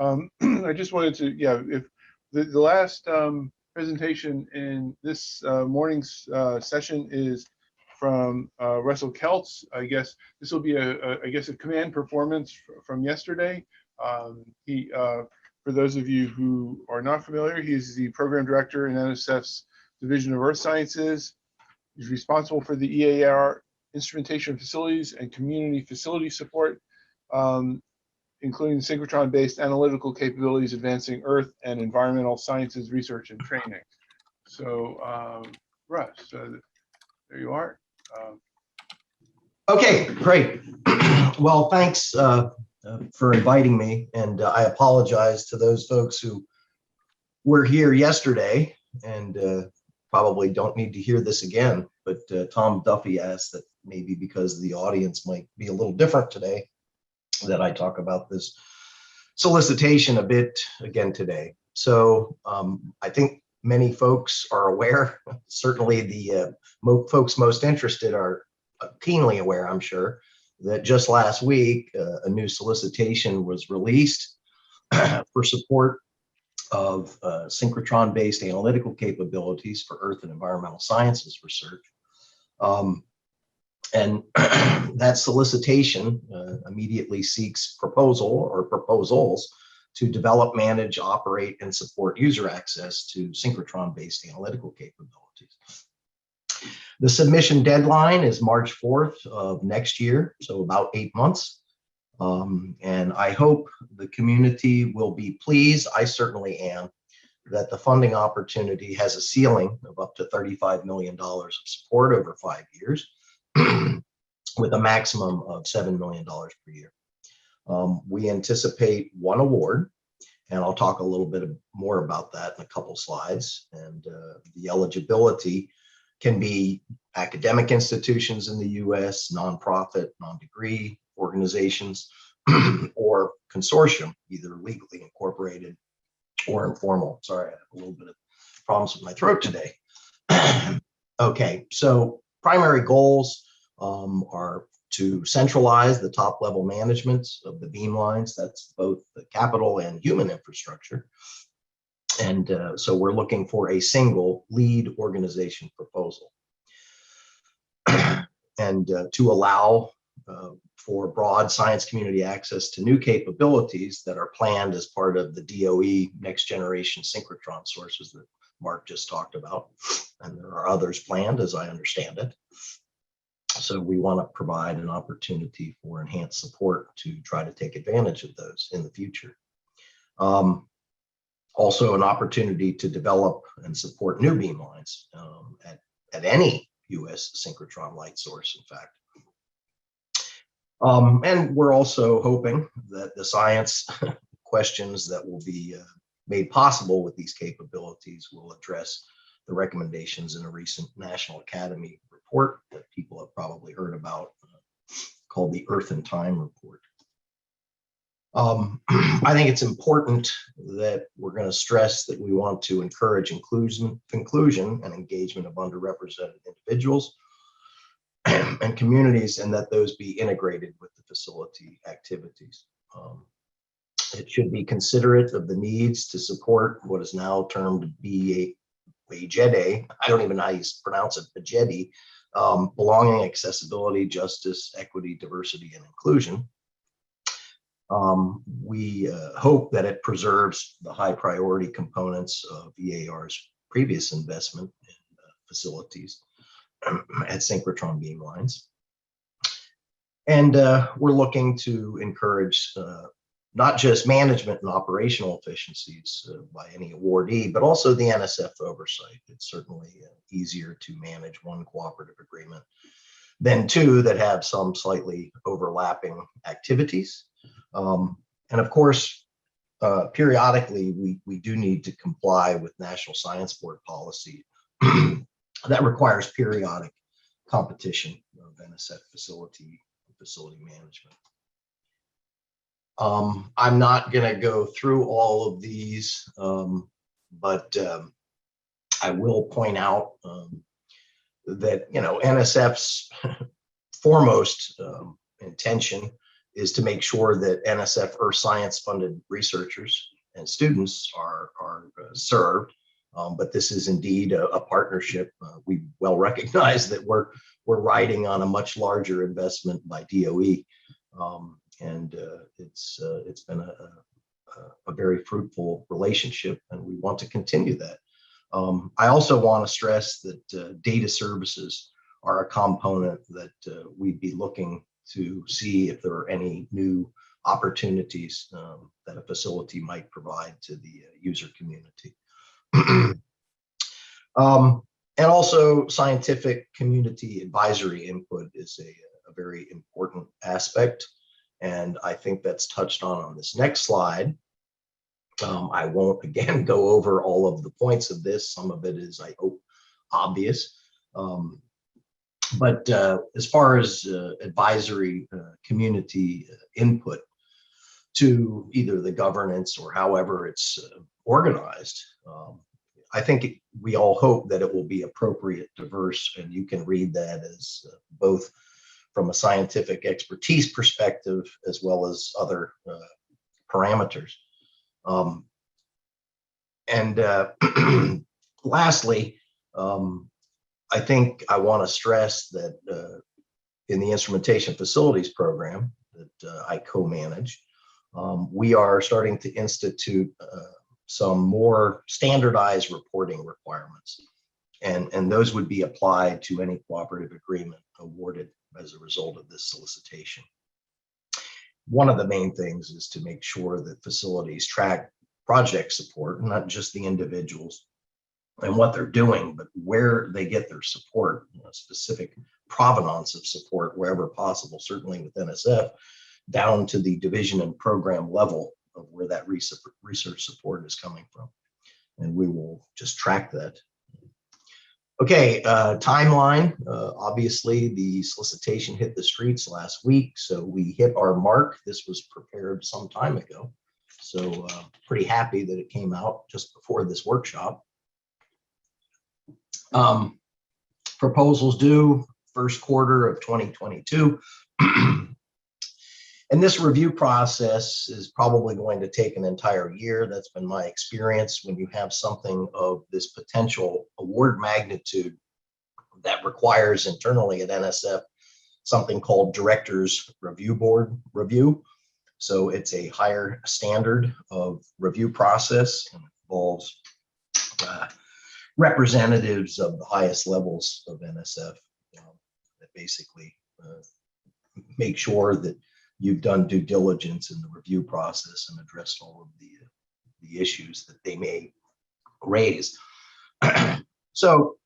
I just wanted to, yeah, if the last presentation in this morning's session is from Russell Kelz. I guess this will be a command performance from yesterday. For those of you who are not familiar, he's the program director in NSF's Division of Earth Sciences. He's responsible for the EAR instrumentation facilities and community facility support, including synchrotron-based analytical capabilities advancing Earth and environmental sciences research and training. So, Russ, there you are. Okay, great. Well, thanks for inviting me, and I apologize to those folks who were here yesterday and probably don't need to hear this again, but Tom Duffy asked that maybe because the audience might be a little different today, that I talk about this solicitation a bit again today. So I think many folks are aware, certainly the folks most interested are keenly aware, I'm sure, that just last week a new solicitation was released for support of synchrotron-based analytical capabilities for Earth and environmental sciences research. And that solicitation immediately seeks proposal or proposals to develop, manage, operate, and support user access to synchrotron-based analytical capabilities. The submission deadline is March 4th of next year, so about 8 months. And I hope the community will be pleased, I certainly am, that the funding opportunity has a ceiling of up to $35 million of support over 5 years, with a maximum of $7 million per year. We anticipate one award, and I'll talk a little bit more about that in a couple slides. And the eligibility can be academic institutions in the US, nonprofit, non-degree organizations, or consortium, either legally incorporated or informal. Sorry, I have a little bit of problems with my throat today. Okay, so primary goals are to centralize the top level management of the beamlines. That's both the capital and human infrastructure. And so we're looking for a single lead organization proposal. And to allow for broad science community access to new capabilities that are planned as part of the DOE next generation synchrotron sources that Mark just talked about. And there are others planned, as I understand it. So we want to provide an opportunity for enhanced support to try to take advantage of those in the future. Also an opportunity to develop and support new beamlines at any US synchrotron light source, in fact. And we're also hoping that the science questions that will be made possible with these capabilities will address the recommendations in a recent National Academy report that people have probably heard about, called the Earth and Time report. I think it's important that we're going to stress that we want to encourage inclusion and engagement of underrepresented individuals and communities, and that those be integrated with the facility activities. It should be considerate of the needs to support what is now termed BAJEDE. I don't even know how you pronounce it, BAJEDE, belonging, accessibility, justice, equity, diversity, and inclusion. We hope that it preserves the high priority components of EAR's previous investment in facilities at synchrotron beamlines. And we're looking to encourage not just management and operational efficiencies by any awardee, but also the NSF oversight. It's certainly easier to manage one cooperative agreement than two that have some slightly overlapping activities. And of course, periodically, we do need to comply with National Science Board policy that requires periodic competition of NSF facility management. I'm not going to go through all of these, but I will point out that NSF's foremost intention is to make sure that NSF Earth Science funded researchers and students are served. But this is indeed a partnership. We well recognize that we're riding on a much larger investment by DOE, and it's been a very fruitful relationship, and we want to continue that. I also want to stress that data services are a component that we'd be looking to see if there are any new opportunities that a facility might provide to the user community. And also scientific community advisory input is a very important aspect. And I think that's touched on this next slide. I won't again go over all of the points of this. Some of it is, I hope, obvious. But as far as advisory community input to either the governance or however it's organized, I think we all hope that it will be appropriate, diverse, and you can read that as both from a scientific expertise perspective as well as other parameters. Lastly, I think I want to stress that in the instrumentation facilities program that I co-manage, we are starting to institute some more standardized reporting requirements, and those would be applied to any cooperative agreement awarded as a result of this solicitation. One of the main things is to make sure that facilities track project support, not just the individuals and what they're doing, but where they get their support, specific provenance of support wherever possible, certainly with NSF, down to the division and program level of where that research support is coming from. And we will just track that. Okay, timeline. Obviously, the solicitation hit the streets last week, so we hit our mark. This was prepared some time ago. So pretty happy that it came out just before this workshop. Proposals due first quarter of 2022. And this review process is probably going to take an entire year. That's been my experience when you have something of this potential award magnitude that requires internally at NSF something called Director's Review Board review. So it's a higher standard of review process and involves representatives of the highest levels of NSF that basically make sure that you've done due diligence in the review process and addressed all of the issues that they may raise. So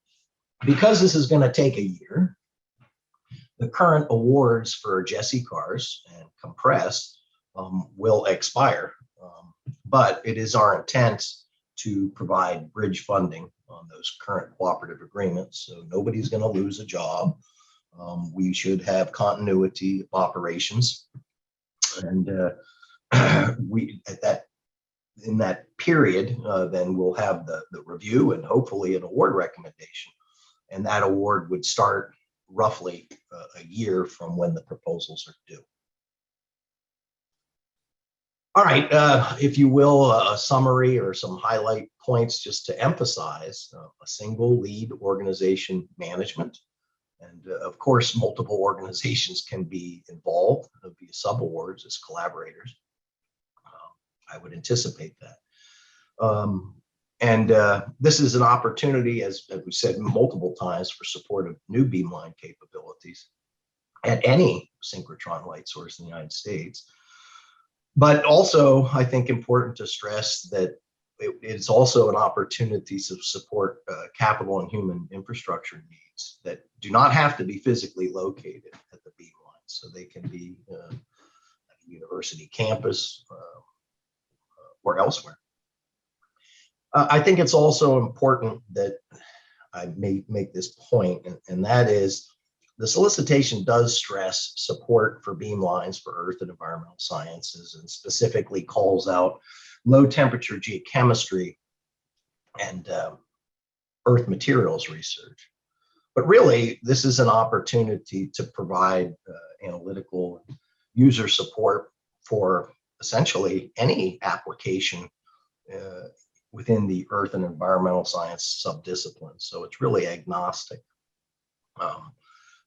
because this is going to take a year, the current awards for Jesse cars and Compress will expire, but it is our intent to provide bridge funding on those current cooperative agreements. So nobody's going to lose a job. We should have continuity of operations, and we in that period, then we'll have the review and hopefully an award recommendation, and that award would start roughly a year from when the proposals are due. All right, if you will, a summary or some highlight points just to emphasize a single lead organization management. And of course, multiple organizations can be involved via subawards as collaborators. I would anticipate that. This is an opportunity, as we said multiple times, for support of new beamline capabilities at any synchrotron light source in the United States. But also, I think important to stress that it's also an opportunity to support capital and human infrastructure needs that do not have to be physically located at the beamline. So they can be at a university campus or elsewhere. I think it's also important that I may make this point, and that is the solicitation does stress support for beamlines for earth and environmental sciences, and specifically calls out low temperature geochemistry and earth materials research. But really, this is an opportunity to provide analytical user support for essentially any application within the earth and environmental science subdisciplines. So it's really agnostic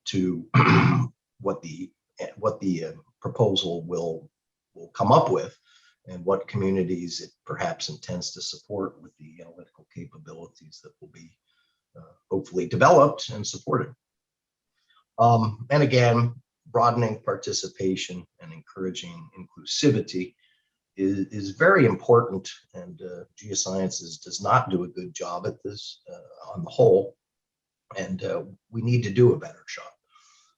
to what the proposal will come up with and what communities it perhaps intends to support with the analytical capabilities that will be hopefully developed and supported. And again, broadening participation and encouraging inclusivity is very important, and geosciences does not do a good job at this on the whole, and we need to do a better job.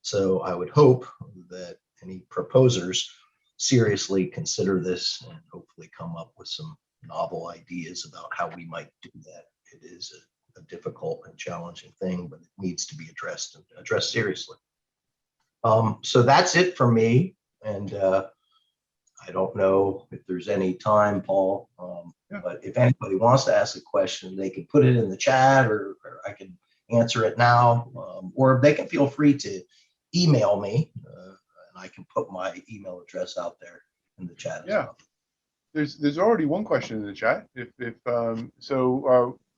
So I would hope that any proposers seriously consider this and hopefully come up with some novel ideas about how we might do that. It is a difficult and challenging thing, but it needs to be addressed and addressed seriously. So that's it for me, and I don't know if there's any time, Paul, but if anybody wants to ask a question, they can put it in the chat, or I can answer it now, or they can feel free to email me, and I can put my email address out there in the chat. Yeah, there's already one question in the chat.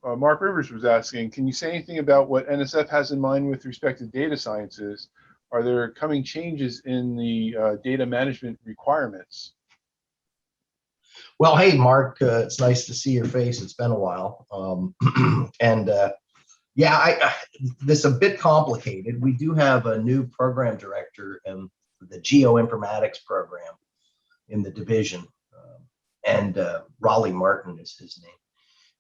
Mark Rivers was asking, can you say anything about what NSF has in mind with respect to data sciences? Are there coming changes in the data management requirements? Well, hey, Mark, it's nice to see your face. It's been a while. Yeah, this is a bit complicated. We do have a new program director in the geoinformatics program in the division, and Raleigh Martin is his name.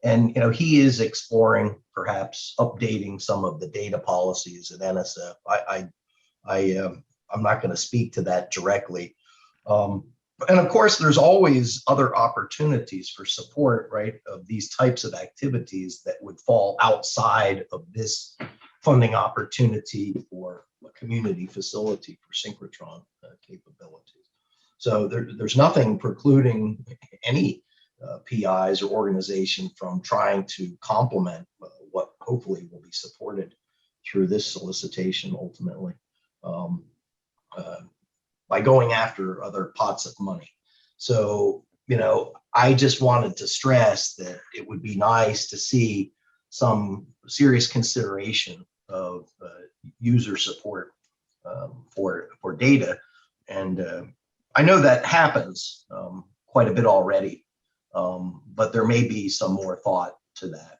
And he is exploring perhaps updating some of the data policies at NSF. I'm not going to speak to that directly. And of course, there's always other opportunities for support, right, of these types of activities that would fall outside of this funding opportunity for a community facility for synchrotron capabilities. So there's nothing precluding any PIs or organization from trying to complement what hopefully will be supported through this solicitation ultimately. By going after other pots of money. So, I just wanted to stress that it would be nice to see some serious consideration of user support for data. And I know that happens quite a bit already, but there may be some more thought to that.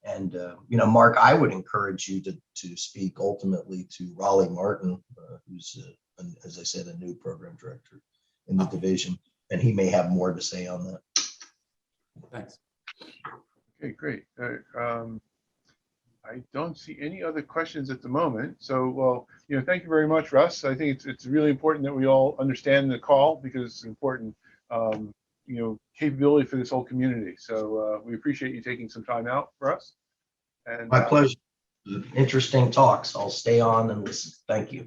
And, Mark, I would encourage you to speak ultimately to Raleigh Martin, who's as I said, a new program director in the division, and he may have more to say on that. Thanks. Okay, great. I don't see any other questions at the moment. So, well, thank you very much, Russ. I think it's really important that we all understand the call, because it's important, capability for this whole community. So we appreciate you taking some time out for us. And my pleasure. Interesting talks. I'll stay on and listen. Thank you.